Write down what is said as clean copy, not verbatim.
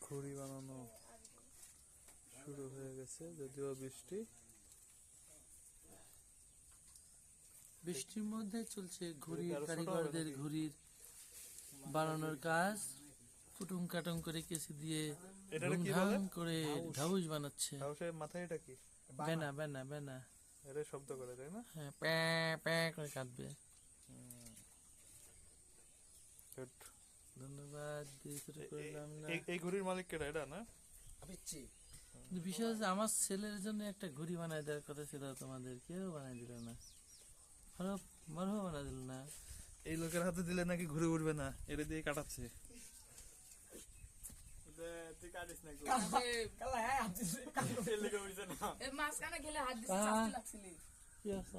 ঘুড়ি বানানো শুরু হয়ে গেছে, যদিও বৃষ্টির মধ্যে চলছে ঘুড়ির কারিগরদের ঘুড়ির বানানোর কাজ। কুটুম কাটুম করে কেসি দিয়ে ধুমধাম করে ঢাউস বানাচ্ছে। মাথায় এটা কি? বেনা বেনা বেনা এটা শব্দ করে, তাই না? হ্যাঁ, প্যা প্যা করে কাটবে। ধন্যবাদ দিয়ে শুরু করলাম না। এই ঘুড়ির মালিক কেডা? এটা না বিষয় হচ্ছে আমার ছেলের জন্য একটা ঘুড়ি বানাই দেওয়ার কথা ছিল, তোমাদের কেউ বানাই দিল না। মারো বানাই দিল না। এই লোকের হাতে দিলে নাকি ঘুরে উঠবে না, এটা দিয়ে কাটাচ্ছে। কি আছে